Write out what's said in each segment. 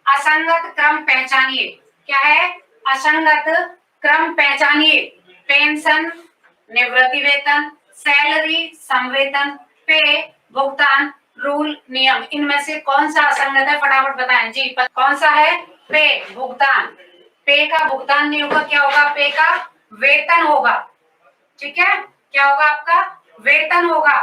असंगत क्रम पहचानिए। क्या है? असंगत क्रम पहचानिए। पेंशन, निवृत्ति वेतन, सैलरी, संवेतन, पे, भुगतान, रूल, नियम, इनमें से कौन सा असंगत है? फटाफट बताएं जी। कौन सा है? पे, भुगतान। पे का भुगतान नहीं होगा, क्या होगा? पे का वेतन होगा। ठीक है, क्या होगा? आपका वेतन होगा।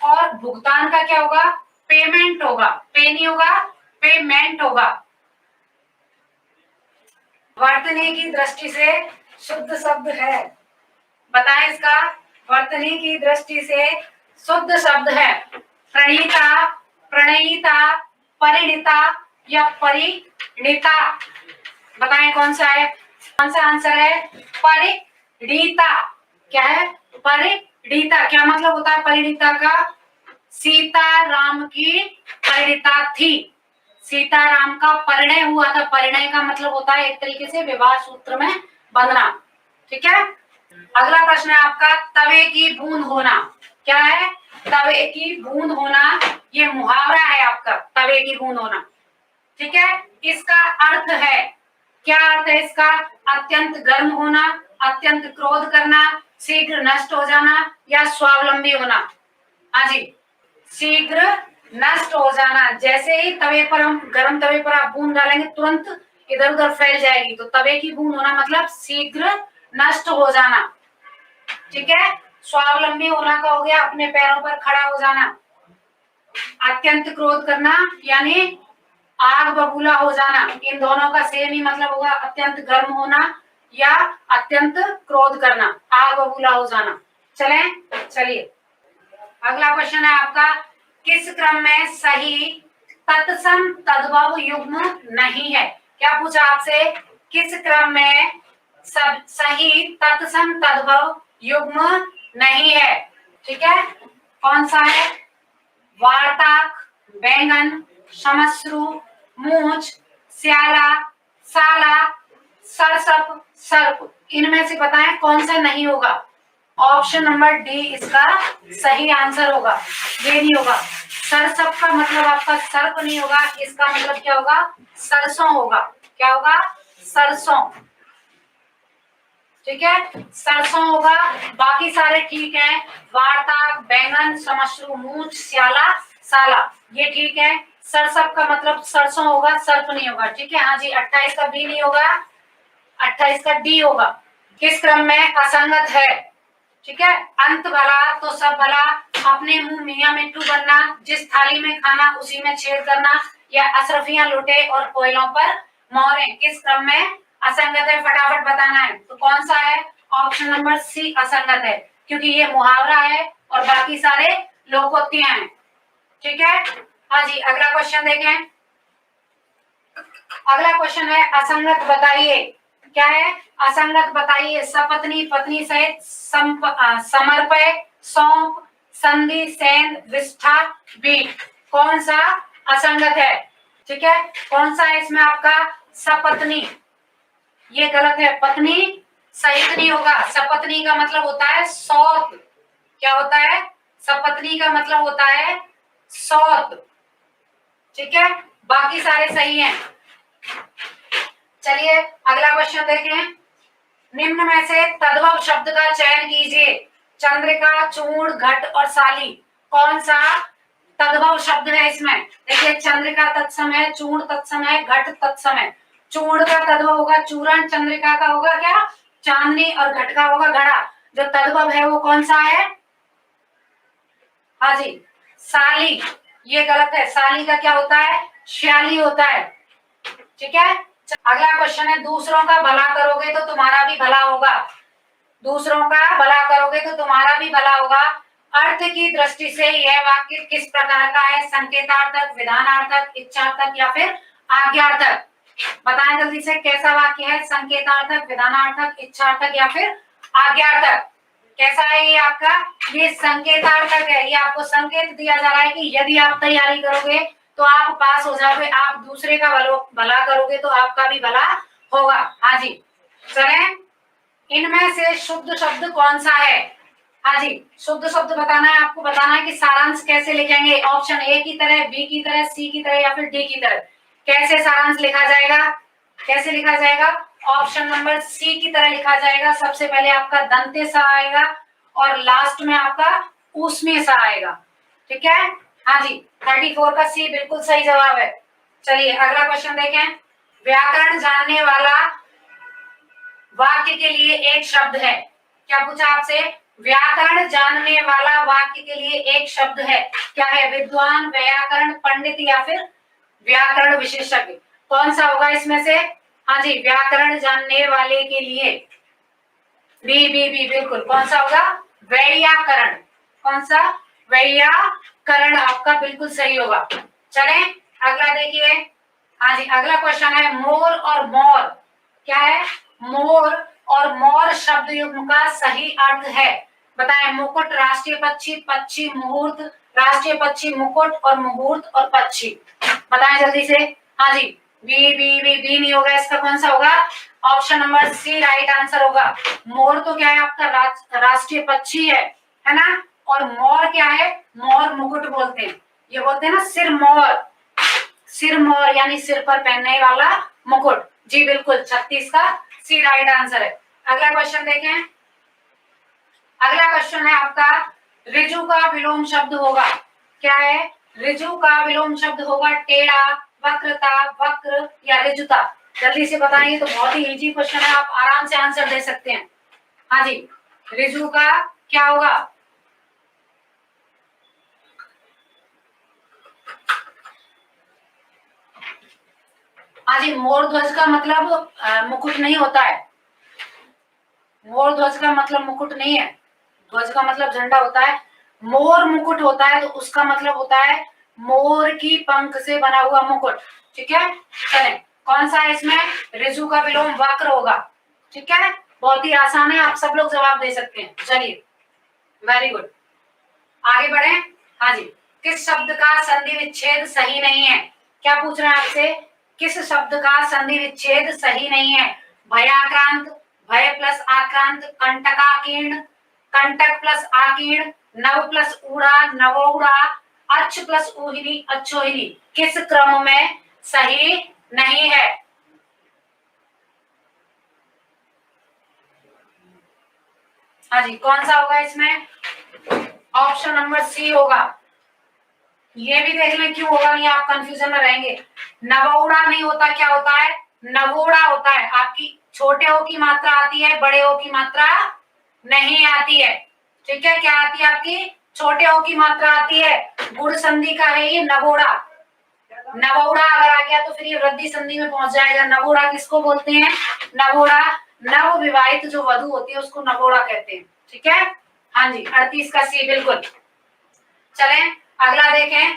और भुगतान का क्या होगा? पेमेंट होगा। पे नहीं होगा, पेमेंट होगा। वर्तनी की दृष्टि से शुद्ध शब्द है, बताएं इसका। वर्तनी की दृष्टि से शुद्ध शब्द है प्रणीता, प्रणयिता, परिणीता या परिणीता। बताएं कौन सा है? कौन सा आंसर है? परिणीता। क्या है? परिणीता। क्या मतलब होता है परिणीता का? सीता राम की परिणीता थी। सीताराम का परिणय हुआ था। परिणय का मतलब होता है एक तरीके से विवाह सूत्र में बंधना। ठीक है, अगला प्रश्न है आपका तवे की बूंद होना। क्या है? तवे की बूंद होना। ये मुहावरा है आपका, तवे की बूंद होना। ठीक है, इसका अर्थ है, क्या अर्थ है इसका? अत्यंत गर्म होना, अत्यंत क्रोध करना, शीघ्र नष्ट हो जाना या स्वावलंबी होना। हाँ जी, शीघ्र नष्ट हो जाना। जैसे ही तवे पर हम गर्म तवे पर आप बूंद डालेंगे तुरंत इधर उधर फैल जाएगी। तो तवे की बूंद होना मतलब शीघ्र नष्ट हो जाना। ठीक है, स्वावलंबी होना का हो गया अपने पैरों पर खड़ा हो जाना। अत्यंत क्रोध करना यानी आग बबूला हो जाना। इन दोनों का सेम ही मतलब होगा, अत्यंत गर्म होना या अत्यंत क्रोध करना, आग बबूला हो जाना। चलिए अगला क्वेश्चन है आपका किस क्रम में सही तत्सम तद्भव युग्म नहीं है? क्या पूछा आपसे? किस क्रम में सब सही तत्सम तद्भव युग्म नहीं है? ठीक है, कौन सा है? वार्ताक, बैंगन, समश्रु, मूंछ, स्याला, साला, सरसप, सर्प। इनमें से बताएं कौन सा नहीं होगा? ऑप्शन नंबर डी इसका सही आंसर होगा। ये नहीं होगा। सरसप का मतलब आपका सर्प नहीं होगा, इसका मतलब क्या होगा? सरसों होगा। क्या होगा? सरसों। ठीक है, सरसों होगा। बाकी सारे ठीक है, वार्ता, बैंगन, समश्रु, मूंछ, स्याला, साला, ये ठीक है। सरसप का मतलब सरसों होगा, सर्प नहीं होगा। ठीक है, हाँ जी, 28 का बी नहीं होगा, 28 का डी होगा। किस क्रम में असंगत है? ठीक है, अंत भला तो सब भला, अपने मुंह मियां मिट्टू बनना, जिस थाली में खाना उसी में छेद करना या अशरफियां लुटे और कोयलों पर मोहरे। किस क्रम में असंगत है? फटाफट बताना है। तो कौन सा है? ऑप्शन नंबर सी असंगत है, क्योंकि ये मुहावरा है और बाकी सारे लोकोक्तियां हैं। ठीक है, हाँ जी, अगला क्वेश्चन देखें। अगला क्वेश्चन है असंगत बताइए। क्या है? असंगत बताइए। सपत्नी, पत्नी सहित, समर्पय, सौंप, संधि, सेंध, विष्ठा, बीट। कौन सा असंगत है? ठीक है, कौन सा है इसमें आपका? सपत्नी, ये गलत है। पत्नी सहित नहीं होगा। सपत्नी का मतलब होता है सौत। क्या होता है? सपत्नी का मतलब होता है सौत। ठीक है, बाकी सारे सही हैं। चलिए अगला क्वेश्चन देखें। निम्न में से तद्भव शब्द का चयन कीजिए। चंद्रिका, चूर्ण, घट और साली। कौन सा तद्भव शब्द है इसमें? देखिए, चंद्रिका तत्सम है, चूर्ण तत्सम है, घट तत्सम है। चूर्ण का तद्भव होगा चूरण, चंद्रिका का होगा क्या? चांदनी, और घट का होगा घड़ा। जो तद्भव है वो कौन सा है? हाँ जी, साली। ये गलत है, साली का क्या होता है? श्याली होता है। ठीक है, अगला क्वेश्चन है दूसरों का भला करोगे तो तुम्हारा भी भला होगा। दूसरों का भला करोगे तो तुम्हारा भी भला होगा। अर्थ की दृष्टि से यह वाक्य किस प्रकार का है? संकेतार्थक, विधानार्थक, इच्छार्थक या फिर आज्ञार्थक? बताएं जल्दी से, कैसा वाक्य है? संकेतार्थक, विधानार्थक, इच्छार्थक या फिर आज्ञार्थक? कैसा है ये आपका? ये संकेतार्थक है। ये आपको संकेत दिया जा रहा है कि यदि आप तैयारी करोगे तो आप पास हो जाओगे, आप दूसरे का भला करोगे तो आपका भी भला होगा। हाँ जी, चलें, इनमें से शुद्ध शब्द कौन सा है? हाँ जी, शुद्ध शब्द बताना है आपको। बताना है कि सारांश कैसे लिखेंगे। ऑप्शन ए की तरह, बी की तरह, सी की तरह या फिर डी की तरह। कैसे सारांश लिखा जाएगा, कैसे लिखा जाएगा? ऑप्शन नंबर सी की तरह लिखा जाएगा। सबसे पहले आपका दंते सा आएगा और लास्ट में आपका ऊष्मीय सा आएगा। ठीक है, हाँ जी, 34 का सी बिल्कुल सही जवाब है। चलिए अगला क्वेश्चन देखें। व्याकरण जानने वाला वाक्य के लिए एक शब्द है। क्या पूछा आपसे? व्याकरण जानने वाला वाक्य के लिए एक शब्द है। क्या है? विद्वान, व्याकरण पंडित या फिर व्याकरण विशेषज्ञ। कौन सा होगा इसमें से? हाँ जी, व्याकरण जानने वाले के लिए बी बिल्कुल। कौन सा होगा? व्याकरण। कौन सा? व्याकरण आपका बिल्कुल सही होगा। चलें अगला देखिए। हाँ जी, अगला क्वेश्चन है मोर और मोर। क्या है? मोर और मोर शब्द युग्म का सही अर्थ है। बताएं। मुकुट राष्ट्रीय पक्षी, पक्षी मुहूर्त, राष्ट्रीय पक्षी मुकुट और मुहूर्त और पक्षी। बताएं जल्दी से। हाँ जी, बी नहीं होगा, इसका कौन सा होगा? Option number C right answer होगा। मोर तो क्या है आपका राष्ट्रीय पक्षी है ना? और मोर क्या है? मोर मुकुट बोलते हैं। ये बोलते हैं ना सिर मोर, सिर मोर यानी सिर पर पहनने वाला मुकुट। जी बिल्कुल, 36 का सी राइट आंसर है। अगला क्वेश्चन देखें। अगला क्वेश्चन है आपका ऋजु का विलोम शब्द होगा। क्या है? ऋजु का विलोम शब्द होगा टेढ़ा, वक्रता, वक्र या ऋजुता। जल्दी से बताइए, तो बहुत ही इजी क्वेश्चन है, आप आराम से आंसर दे सकते हैं। हाँ जी, ऋजु का क्या होगा? हाँ जी, मोर ध्वज का मतलब मुकुट नहीं होता है। मोर ध्वज का मतलब मुकुट नहीं है। ध्वज का मतलब झंडा होता है। मोर मुकुट होता है तो उसका मतलब होता है मोर की पंख से बना हुआ मुकुट। ठीक है, चलें। कौन सा है इसमें? ऋजु का विलोम वक्र होगा। ठीक है, बहुत ही आसान है, आप सब लोग जवाब दे सकते हैं। चलिए, वेरी गुड, आगे बढ़े। हाँ जी, किस शब्द का संधि विच्छेद सही नहीं है? क्या पूछ रहे हैं आपसे? किस शब्द का संधि विच्छेद सही नहीं है? भयाक्रांत, भय प्लस आक्रांत, कंटकाकीर्ण, कंटक प्लस आकीर्ण, नव प्लस ऊड़ा, नवोड़ा, अच्छ प्लस ऊहिनी, अच्छोहिनी। किस क्रम में सही नहीं है? हाँ जी, कौन सा होगा इसमें? ऑप्शन नंबर सी होगा। ये भी देख लें क्यों होगा नहीं, आप कंफ्यूजन में रहेंगे। नवोड़ा नहीं होता, क्या होता है? नवोड़ा होता है। आपकी छोटे ओ की मात्रा आती है, बड़े ओ की मात्रा नहीं आती है। ठीक है, क्या आती है आपकी? छोटे ओ की मात्रा आती है। गुण संधि का है ये नवोड़ा। नवोड़ा अगर आ गया तो फिर ये वृद्धि संधि में पहुंच जाएगा। नवोड़ा किसको बोलते हैं? नवोड़ा नव विवाहित जो वधु होती है उसको नवोड़ा कहते हैं। ठीक है, हाँ जी, 38 का सी बिल्कुल। चलें अगला देखें।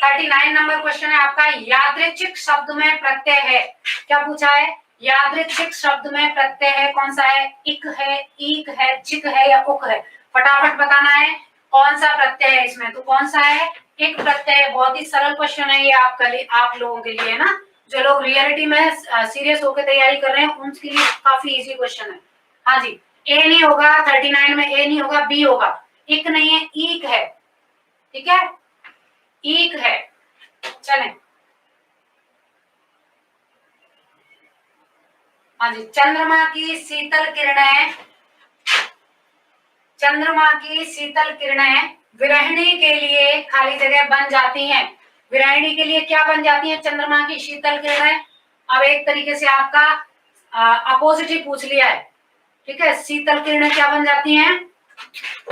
39 नंबर क्वेश्चन है आपका यादृच्छिक शब्द में प्रत्यय है। क्या पूछा है? यादृच्छिक शब्द में प्रत्यय है, कौन सा है? इक है, ईक है, चिक है या उक है? फटाफट बताना है कौन सा प्रत्यय है इसमें। तो कौन सा है? इक प्रत्यय है। बहुत ही सरल क्वेश्चन है ये आपके लिए, आप लोगों के लिए ना, जो लोग रियलिटी में सीरियस होकर तैयारी कर रहे हैं उनके लिए काफी इजी क्वेश्चन है। हाँ जी, ए नहीं होगा, 39 में ए नहीं होगा, बी होगा। इक नहीं है, ईक है। ठीक है, ईक है। चलें, हाँ जी, चंद्रमा की शीतल किरणें, चंद्रमा की शीतल किरणें विरहिणी के लिए खाली जगह बन जाती हैं। विरहिणी के लिए क्या बन जाती है? चंद्रमा की शीतल किरणें। अब एक तरीके से आपका अपोजिट ही पूछ लिया है। ठीक है, शीतल किरणें क्या बन जाती हैं?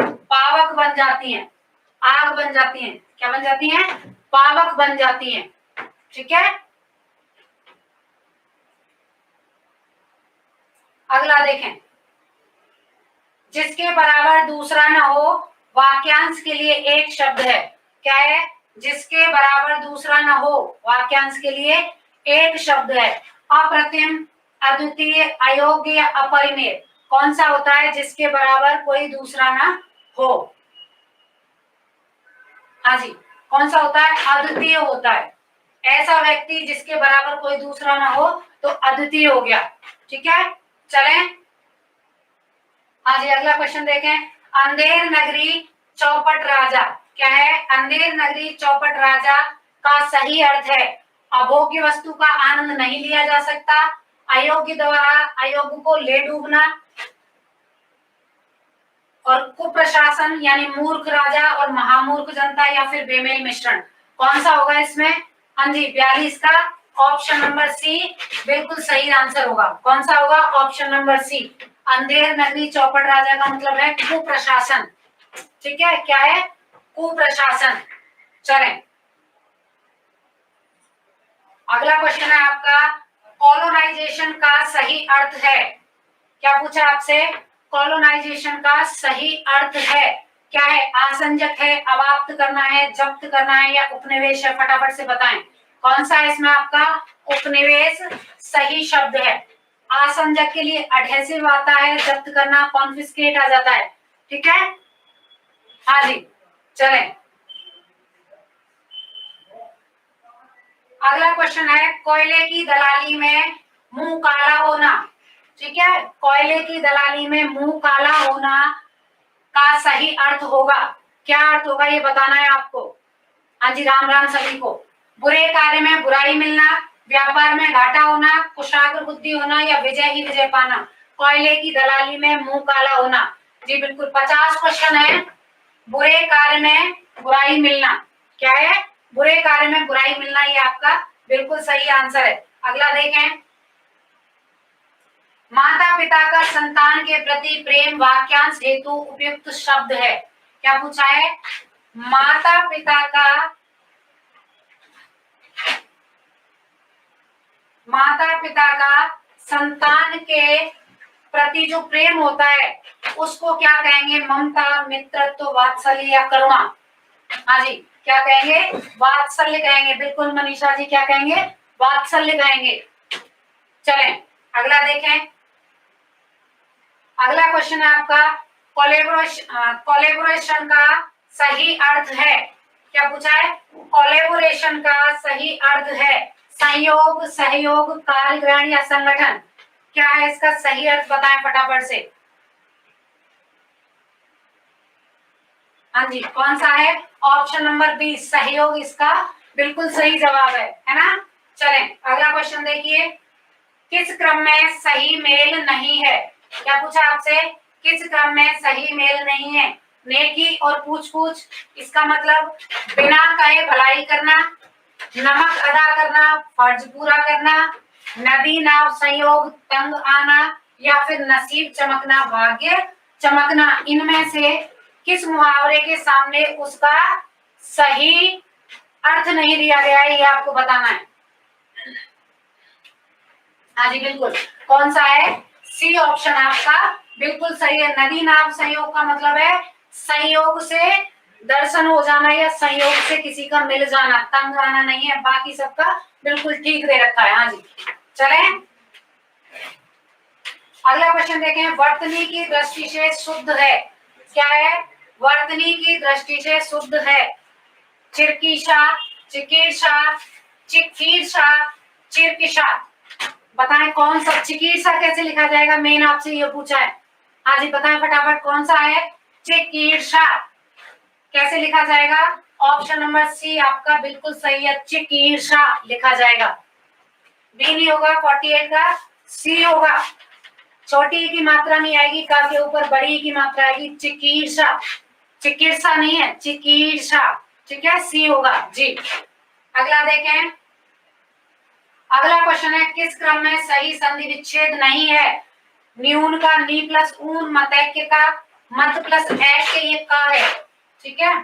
पावक बन जाती हैं, आग बन जाती हैं। क्या बन जाती हैं? पावक बन जाती हैं। ठीक है, अगला देखें। जिसके बराबर दूसरा न हो वाक्यांश के लिए एक शब्द है। क्या है? जिसके बराबर दूसरा न हो वाक्यांश के लिए एक शब्द है। अप्रतिम, अद्वितीय, अयोग्य, अपरिमेय। कौन सा होता है जिसके बराबर कोई दूसरा ना हो? हाँ जी, कौन सा होता है? अद्वितीय होता है। ऐसा व्यक्ति जिसके बराबर कोई दूसरा ना हो तो अद्वितीय हो गया। ठीक है, चलें। हाँ जी, अगला क्वेश्चन देखें। अंधेर नगरी चौपट राजा। क्या है? अंधेर नगरी चौपट राजा का सही अर्थ है। अभोग्य वस्तु का आनंद नहीं लिया जा सकता, अयोग्य द्वारा अयोग्य को ले डूबना, और कुप्रशासन यानी मूर्ख राजा और महामूर्ख जनता या फिर बेमेल मिश्रण। कौन सा होगा इसमें? हाँ जी 42 का ऑप्शन नंबर सी बिल्कुल सही आंसर होगा। कौन सा होगा? Option number C. Andher Nagari चौपड़ राजा का मतलब है कुप्रशासन। ठीक है, क्या है? कुप्रशासन। चलें, अगला क्वेश्चन है आपका, कॉलोनाइजेशन का सही अर्थ है। क्या पूछा आपसे? कॉलोनाइजेशन का सही अर्थ है क्या है? आसंजक है, अवाप्त करना है, जब्त करना है, या उपनिवेश है? फटाफट से बताएं कौन सा है इसमें आपका? उपनिवेश सही शब्द है। आसंजक के लिए एडहेसिव आता है, जब्त करना कॉन्फिस्केट आ जाता है। ठीक है, हाँ जी। चलें, अगला क्वेश्चन है, कोयले की दलाली में मुंह काला होना। ठीक है, कोयले की दलाली में मुंह काला होना का सही अर्थ होगा। क्या अर्थ होगा ये बताना है आपको। हाँ जी, राम राम सभी को। बुरे कार्य में बुराई मिलना, व्यापार में घाटा होना, कुशाग्र बुद्धि होना, या विजय ही विजय पाना। कोयले की दलाली में मुंह काला होना। जी बिल्कुल, 50 क्वेश्चन है। बुरे कार्य में बुराई मिलना, क्या है? बुरे कार्य में बुराई मिलना, ये आपका बिल्कुल सही आंसर है। अगला देखें, माता पिता का संतान के प्रति प्रेम वाक्यांश हेतु उपयुक्त शब्द है। क्या पूछा है? माता पिता का संतान के प्रति जो प्रेम होता है उसको क्या कहेंगे? ममता, मित्रत्व, वात्सल्य या करुणा। हाँ जी, क्या कहेंगे? वात्सल्य कहेंगे। बिल्कुल मनीषा जी, क्या कहेंगे? वात्सल्य कहेंगे। चलें, अगला देखें, अगला क्वेश्चन है आपका, कोलेबोरेशन का सही अर्थ है। क्या पूछा है? कोलेबोरेशन का सही अर्थ है संयोग, सहयोग, कार्यग्रहण या संगठन। क्या है इसका सही अर्थ? बताएं फटाफट से। हाँ जी, कौन सा है? ऑप्शन नंबर बी सहयोग इसका बिल्कुल सही जवाब है ना। चलें, अगला क्वेश्चन देखिए, किस क्रम में सही मेल नहीं है। क्या पूछा आपसे? किस क्रम में सही मेल नहीं है? नेकी और पूछ पूछ, इसका मतलब बिना कहे भलाई करना, नमक अदा करना, फर्ज पूरा करना, नदी नाव संयोग तंग आना, या फिर नसीब चमकना, भाग्य चमकना। इनमें से किस मुहावरे के सामने उसका सही अर्थ नहीं दिया गया है, ये आपको बताना है। हाँ जी बिल्कुल, कौन सा है? सी ऑप्शन आपका बिल्कुल सही है। नदी नाव संयोग का मतलब है संयोग से दर्शन हो जाना या संयोग से किसी का मिल जाना, तंग आना नहीं है। बाकी सबका बिल्कुल ठीक दे रखा है। हाँ जी, चले अगला क्वेश्चन देखें, वर्तनी की दृष्टि से शुद्ध है। क्या है? वर्तनी की दृष्टि से शुद्ध है। चिरकीशा, चिकीर्षा, चिकीर्षा, चिरकिशा। बताएं कौन सा? चिकीर्षा कैसे लिखा जाएगा? मेन आपसे ये पूछा है। हाँ जी बताएं फटाफट, कौन सा है? चिकीर्षा। कैसे लिखा जाएगा? ऑप्शन नंबर सी आपका बिल्कुल सही है, चिकीर्षा लिखा जाएगा। बी नहीं होगा 48 का, सी होगा। छोटी ई की मात्रा नहीं आएगी, का के ऊपर बड़ी ई की मात्रा आएगी। चिकीर्षा, चिकित्सा नहीं है, चिकीर्षा। ठीक है, सी होगा जी। अगला देखें, अगला क्वेश्चन है, किस क्रम में सही संधि विच्छेद नहीं है? न्यून का नी प्लस ऊन, मतैक्य का मत प्लस ऐक्य के, ये का है। ठीक है,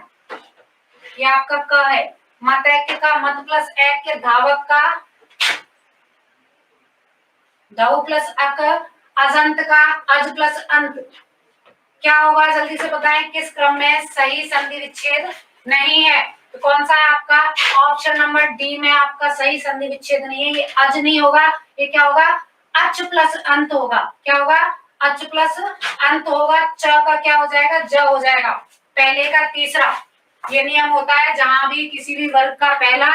ये आपका क है। मतैक्य का मत प्लस ऐक्य, धावक का धव प्लस अक, अजंत का अज प्लस अंत। क्या होगा जल्दी से बताएं, किस क्रम में सही संधि विच्छेद नहीं है? तो कौन सा है आपका? ऑप्शन नंबर डी में आपका सही संधि विच्छेद नहीं है। ये अज नहीं होगा, ये क्या होगा? अच प्लस अंत होगा। क्या होगा? अच प्लस अंत होगा। च का क्या हो जाएगा? ज हो जाएगा। पहले का तीसरा, ये नियम होता है जहां भी किसी भी वर्ग का पहला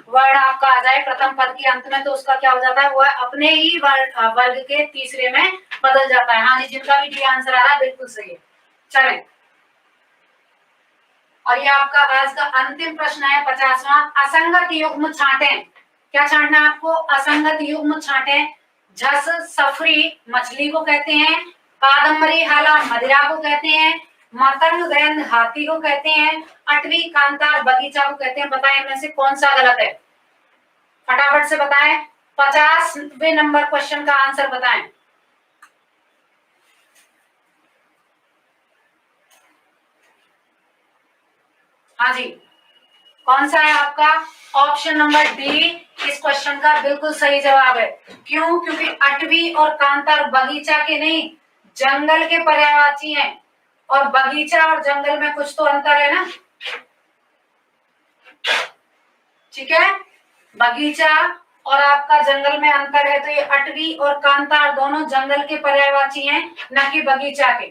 वर्ड आपका आ जाए प्रथम पद के अंत में, तो उसका क्या हो जाता है? वो अपने ही वर्ग के तीसरे में बदल जाता है। हाँ जी, जिनका भी डी आंसर आ रहा है बिल्कुल सही है। चलें, और ये आपका आज का अंतिम प्रश्न है 50वां, असंगत युग्म छांटें। क्या छांटना है आपको? असंगत युग्म छांटे। झस सफरी मछली को कहते हैं, कादम्बरी हाला मदिरा को कहते हैं, मतंग दैन हाथी को कहते हैं, अटवी कांतार बगीचा को कहते हैं। बताएं इनमें से कौन सा गलत है? फटाफट से बताएं। 50वें नंबर क्वेश्चन का आंसर बताएं। हाँ जी, कौन सा है आपका? ऑप्शन नंबर डी इस क्वेश्चन का बिल्कुल सही जवाब है। क्यों? क्योंकि अटवी और कांतार बगीचा के नहीं, जंगल के पर्यायवाची हैं, और बगीचा और जंगल में कुछ तो अंतर है ना। ठीक है, बगीचा और आपका जंगल में अंतर है, तो ये अटवी और कांतार दोनों जंगल के पर्यायवाची हैं, न कि बगीचा के।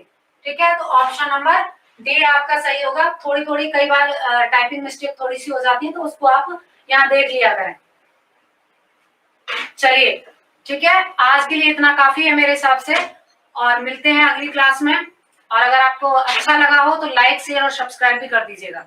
ठीक है, तो ऑप्शन नंबर डी आपका सही होगा। थोड़ी थोड़ी कई बार टाइपिंग मिस्टेक थोड़ी सी हो जाती है, तो उसको आप यहाँ देख लिया करें। चलिए ठीक है, आज के लिए इतना काफी है मेरे हिसाब से, और मिलते हैं अगली क्लास में। और अगर आपको अच्छा लगा हो तो लाइक शेयर और सब्सक्राइब भी कर दीजिएगा।